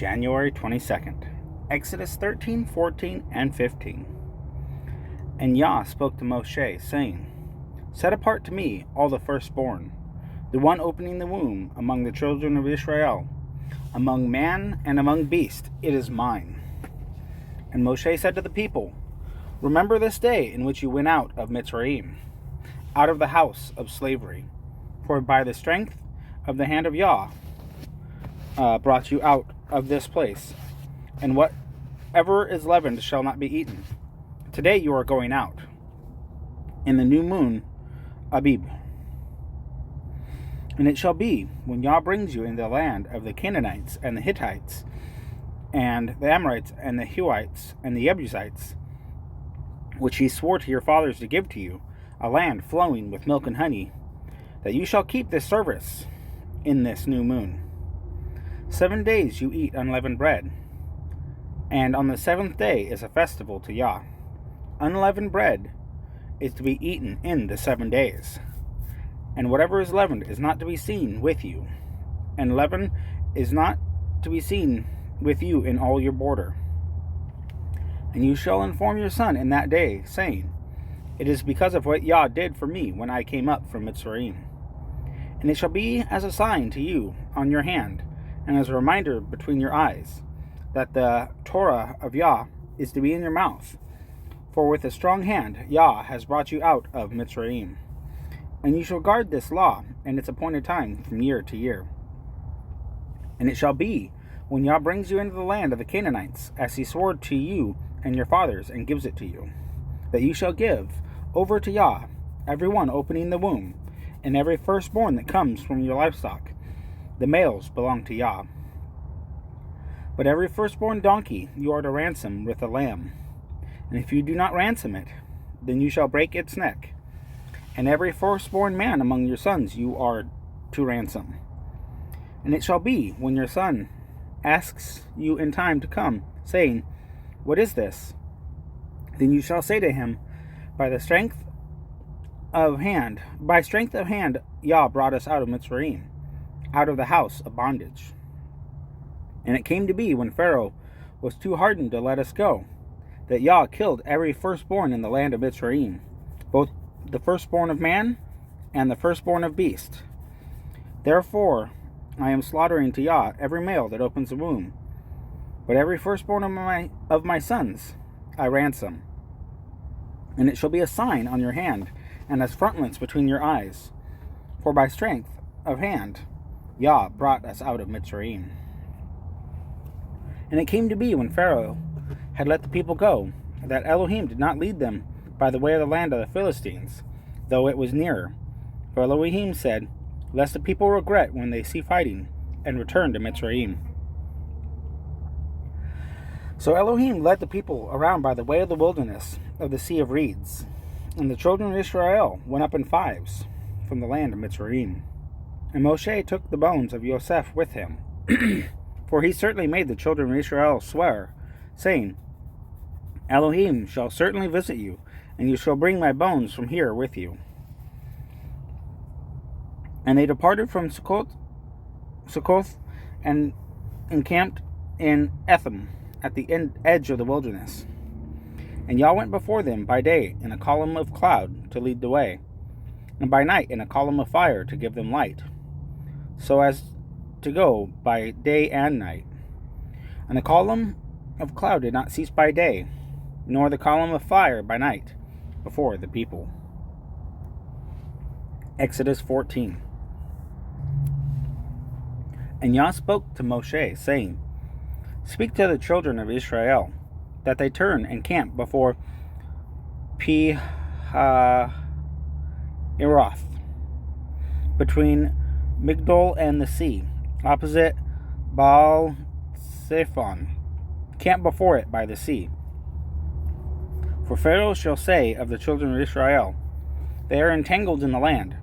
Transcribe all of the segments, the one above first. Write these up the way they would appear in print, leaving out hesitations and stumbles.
January 22nd, Exodus 13, 14, and 15. And Yah spoke to Moshe, saying, Set apart to me all the firstborn, the one opening the womb among the children of Israel, among man and among beast, it is mine. And Moshe said to the people, Remember this day in which you went out of Mitzrayim, out of the house of slavery. For by the strength of the hand of Yah brought you out of this place, and whatever is leavened shall not be eaten. Today you are going out, in the new moon, Abib. And it shall be, when Yah brings you into the land of the Canaanites and the Hittites, and the Amorites and the Hivites and the Jebusites, which he swore to your fathers to give to you, a land flowing with milk and honey, that you shall keep this service in this new moon. 7 days you eat unleavened bread, and on the seventh day is a festival to Yah. Unleavened bread is to be eaten in the 7 days, and whatever is leavened is not to be seen with you, and leaven is not to be seen with you in all your border. And you shall inform your son in that day, saying, It is because of what Yah did for me when I came up from Mitzrayim. And it shall be as a sign to you on your hand, and as a reminder between your eyes, that the Torah of Yah is to be in your mouth. For with a strong hand Yah has brought you out of Mitzrayim. And you shall guard this law and its appointed time from year to year. And it shall be, when Yah brings you into the land of the Canaanites, as he swore to you and your fathers, and gives it to you, that you shall give over to Yah every one opening the womb, and every firstborn that comes from your livestock. The males belong to Yah. But every firstborn donkey you are to ransom with a lamb. And if you do not ransom it, then you shall break its neck. And every firstborn man among your sons you are to ransom. And it shall be, when your son asks you in time to come, saying, What is this? Then you shall say to him, By strength of hand, Yah brought us out of Mitzrayim, out of the house of bondage. And it came to be, when Pharaoh was too hardened to let us go, that Yah killed every firstborn in the land of Mitzrayim, both the firstborn of man and the firstborn of beast. Therefore I am slaughtering to Yah every male that opens the womb, but every firstborn of my sons I ransom. And it shall be a sign on your hand, and as frontlets between your eyes. For by strength of hand Yah brought us out of Mitzrayim. And it came to be, when Pharaoh had let the people go, that Elohim did not lead them by the way of the land of the Philistines, though it was nearer. For Elohim said, Lest the people regret when they see fighting, and return to Mitzrayim. So Elohim led the people around by the way of the wilderness of the Sea of Reeds, and the children of Israel went up in fives from the land of Mitzrayim. And Moshe took the bones of Yosef with him, for he certainly made the children of Israel swear, saying, Elohim shall certainly visit you, and you shall bring my bones from here with you. And they departed from Succoth and encamped in Etham, at the edge of the wilderness. And Yah went before them by day in a column of cloud to lead the way, and by night in a column of fire to give them light, so as to go by day and night. And the column of cloud did not cease by day, nor the column of fire by night, before the people. Exodus 14. And Yah spoke to Moshe, saying, Speak to the children of Israel, that they turn and camp before Pi-hahiroth, between Migdol and the sea, opposite Baal-Zephon. Camp before it by the sea. For Pharaoh shall say of the children of Israel, They are entangled in the land,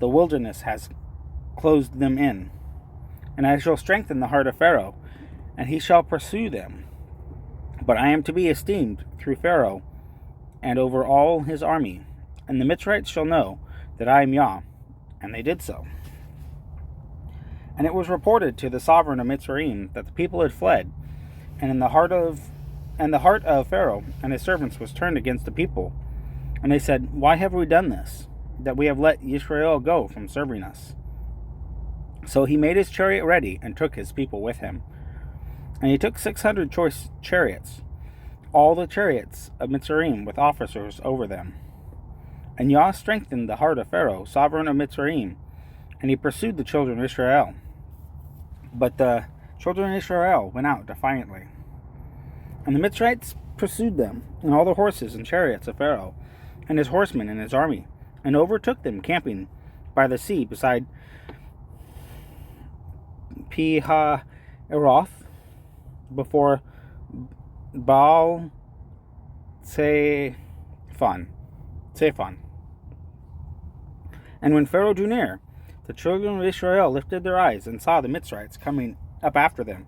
the wilderness has closed them in. And I shall strengthen the heart of Pharaoh, and he shall pursue them. But I am to be esteemed through Pharaoh, and over all his army. And the Mitzrites shall know that I am Yah. And they did so. And it was reported to the sovereign of Mitzrayim that the people had fled, and the heart of Pharaoh and his servants was turned against the people. And they said, "Why have we done this, that we have let Israel go from serving us?" So he made his chariot ready and took his people with him. And he took 600 choice chariots, all the chariots of Mitzrayim with officers over them. And Yah strengthened the heart of Pharaoh, sovereign of Mitzrayim, and he pursued the children of Israel. But the children of Israel went out defiantly. And the Mitzrites pursued them, and all the horses and chariots of Pharaoh, and his horsemen and his army, and overtook them camping by the sea beside Pi-hahiroth, before Baal Zephon. And when Pharaoh drew near, the children of Israel lifted their eyes and saw the Mitzrites coming up after them,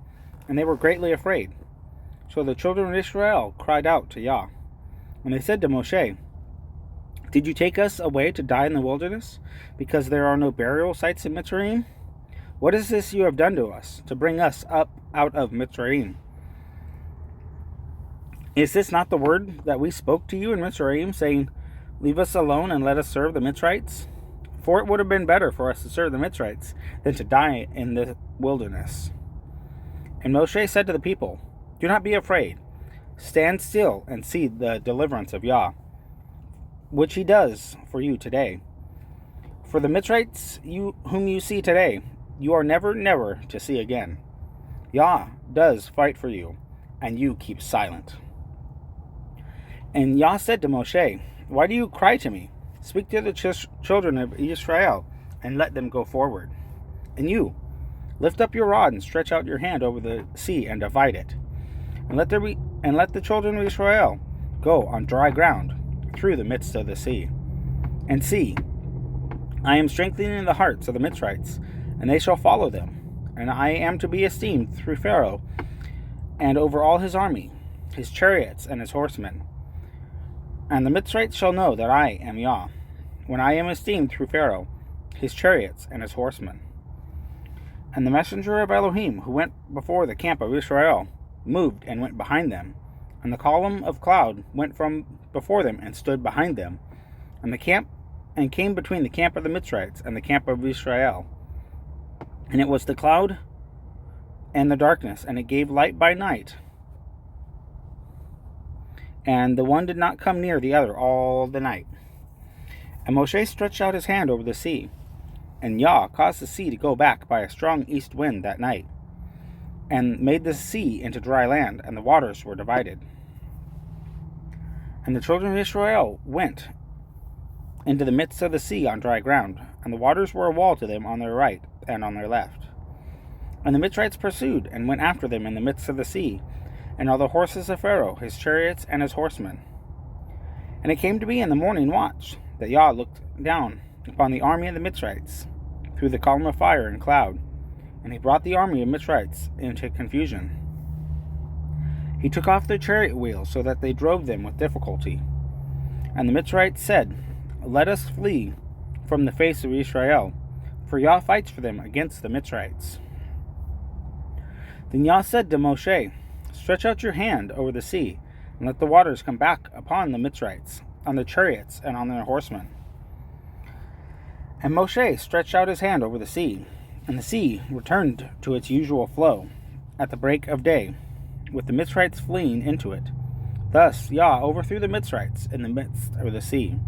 and they were greatly afraid. So the children of Israel cried out to Yah. And they said to Moshe, "Did you take us away to die in the wilderness, because there are no burial sites in Mitzrayim? What is this you have done to us, to bring us up out of Mitzrayim? Is this not the word that we spoke to you in Mitzrayim, saying, 'Leave us alone and let us serve the Mitzrites'? For it would have been better for us to serve the Mitzrites than to die in the wilderness." And Moshe said to the people, "Do not be afraid. Stand still and see the deliverance of Yah, which he does for you today. For the Mitzrites whom you see today, you are never to see again. Yah does fight for you, and you keep silent." And Yah said to Moshe, "Why do you cry to me? Speak to the children of Israel, and let them go forward. And you, lift up your rod and stretch out your hand over the sea and divide it. And let the children of Israel go on dry ground through the midst of the sea. And see, I am strengthening the hearts of the Mitzrites, and they shall follow them. And I am to be esteemed through Pharaoh, and over all his army, his chariots and his horsemen. And the Mitzrites shall know that I am Yah, when I am esteemed through Pharaoh, his chariots and his horsemen." And the messenger of Elohim, who went before the camp of Israel, moved and went behind them. And the column of cloud went from before them and stood behind them, and came between the camp of the Mitzrites and the camp of Israel. And it was the cloud and the darkness, and it gave light by night. And the one did not come near the other all the night. And Moshe stretched out his hand over the sea, and Yah caused the sea to go back by a strong east wind that night, and made the sea into dry land, and the waters were divided. And the children of Israel went into the midst of the sea on dry ground, and the waters were a wall to them on their right and on their left. And the Mitzrites pursued, and went after them in the midst of the sea, and all the horses of Pharaoh, his chariots, and his horsemen. And it came to be in the morning watch that Yah looked down upon the army of the Mitzrites through the column of fire and cloud, and he brought the army of Mitzrites into confusion. He took off their chariot wheels so that they drove them with difficulty. And the Mitzrites said, "Let us flee from the face of Israel, for Yah fights for them against the Mitzrites." Then Yah said to Moshe, "Stretch out your hand over the sea, and let the waters come back upon the Mitzrites, on their chariots, and on their horsemen." And Moshe stretched out his hand over the sea, and the sea returned to its usual flow at the break of day, with the Mitzrites fleeing into it. Thus Yah overthrew the Mitzrites in the midst of the sea.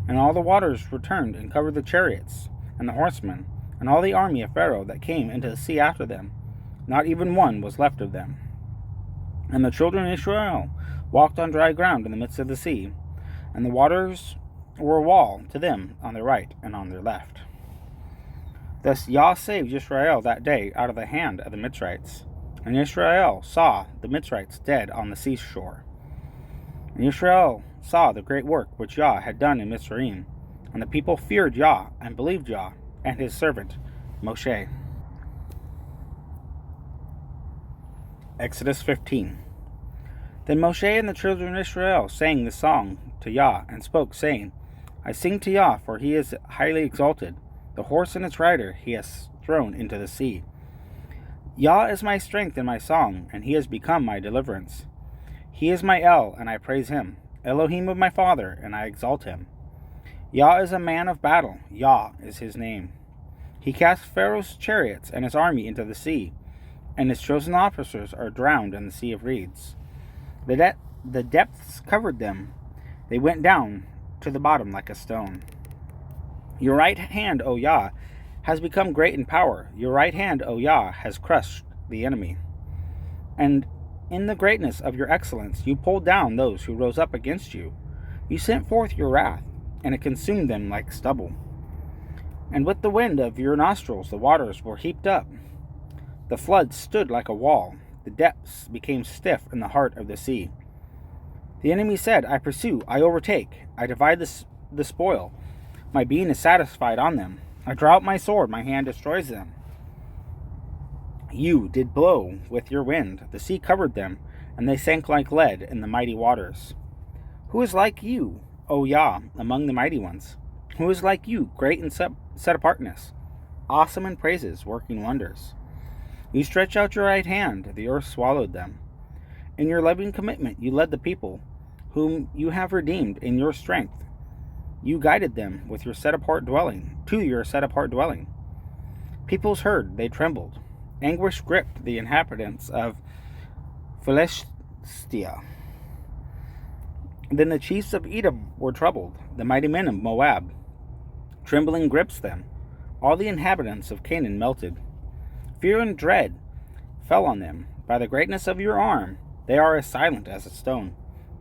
And all the waters returned and covered the chariots and the horsemen, and all the army of Pharaoh that came into the sea after them. Not even one was left of them. And the children of Israel walked on dry ground in the midst of the sea, and the waters were a wall to them on their right and on their left. Thus Yah saved Israel that day out of the hand of the Mitzrites. And Israel saw the Mitzrites dead on the seashore. And Israel saw the great work which Yah had done in Mitzrayim, and the people feared Yah and believed Yah and his servant Moshe. Exodus 15. Then Moshe and the children of Israel sang the song to Yah, and spoke, saying, "I sing to Yah, for he is highly exalted. The horse and its rider he has thrown into the sea. Yah is my strength and my song, and he has become my deliverance. He is my El, and I praise him, Elohim of my father, and I exalt him. Yah is a man of battle, Yah is his name. He cast Pharaoh's chariots and his army into the sea, and his chosen officers are drowned in the sea of reeds. The depths covered them. They went down to the bottom like a stone. Your right hand, O Yah, has become great in power. Your right hand, O Yah, has crushed the enemy. And in the greatness of your excellence, you pulled down those who rose up against you. You sent forth your wrath, and it consumed them like stubble. And with the wind of your nostrils, the waters were heaped up. The flood stood like a wall. The depths became stiff in the heart of the sea. The enemy said, I pursue, I overtake, I divide the spoil. My being is satisfied on them. I draw out my sword, my hand destroys them. You did blow with your wind, the sea covered them, and they sank like lead in the mighty waters. Who is like you, O Yah, among the mighty ones? Who is like you, great in set apartness, awesome in praises, working wonders? You stretched out your right hand, the earth swallowed them. In your loving commitment you led the people, whom you have redeemed in your strength. You guided them with your set-apart dwelling, to your set-apart dwelling. Peoples heard, they trembled. Anguish gripped the inhabitants of Philistia. Then the chiefs of Edom were troubled, the mighty men of Moab. Trembling grips them. All the inhabitants of Canaan melted. Fear and dread fell on them. By the greatness of your arm, they are as silent as a stone.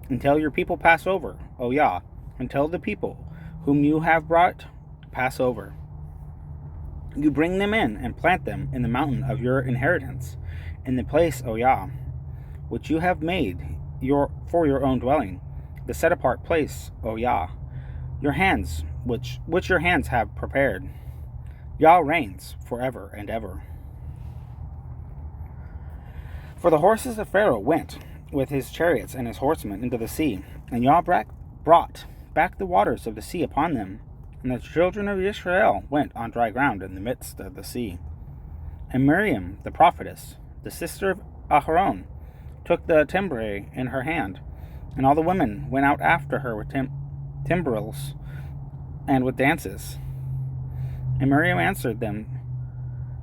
Until your people pass over, O Yah, until the people whom you have brought pass over. You bring them in and plant them in the mountain of your inheritance, in the place, O Yah, which you have made for your own dwelling, the set-apart place, O Yah, your hands, which your hands have prepared. Yah reigns forever and ever. For the horses of Pharaoh went with his chariots and his horsemen into the sea, and Yah brought back the waters of the sea upon them, and the children of Israel went on dry ground in the midst of the sea. And Miriam, the prophetess, the sister of Aharon, took the timbrel in her hand, and all the women went out after her with timbrels and with dances. And Miriam answered them,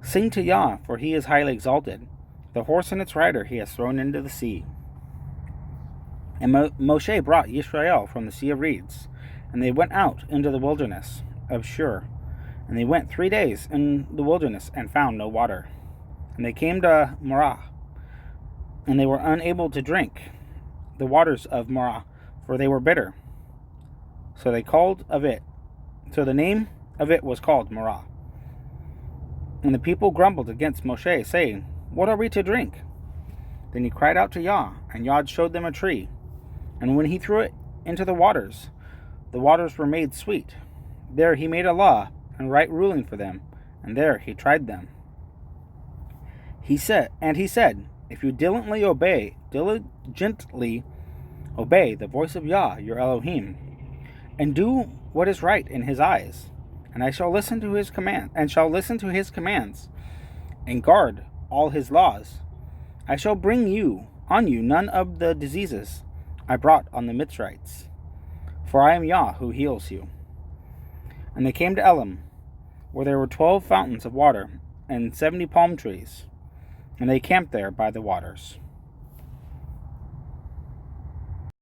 Sing to Yah, for he is highly exalted. The horse and its rider he has thrown into the sea. And Moshe brought Israel from the sea of reeds, and they went out into the wilderness of Shur. And they went 3 days in the wilderness and found no water. And they came to Marah, and they were unable to drink the waters of Marah, for they were bitter. So the name of it was called Marah. And the people grumbled against Moshe, saying, What are we to drink? Then he cried out to Yah, and Yah showed them a tree. And when he threw it into the waters were made sweet. There he made a law and right ruling for them, and there he tried them. He said, If you diligently obey the voice of Yah, your Elohim, and do what is right in his eyes, and I shall listen to his commands, and guard all his laws, I shall bring on you none of the diseases I brought on the Mitzrites, for I am Yah who heals you. And they came to Elim, where there were 12 fountains of water and 70 palm trees, and they camped there by the waters.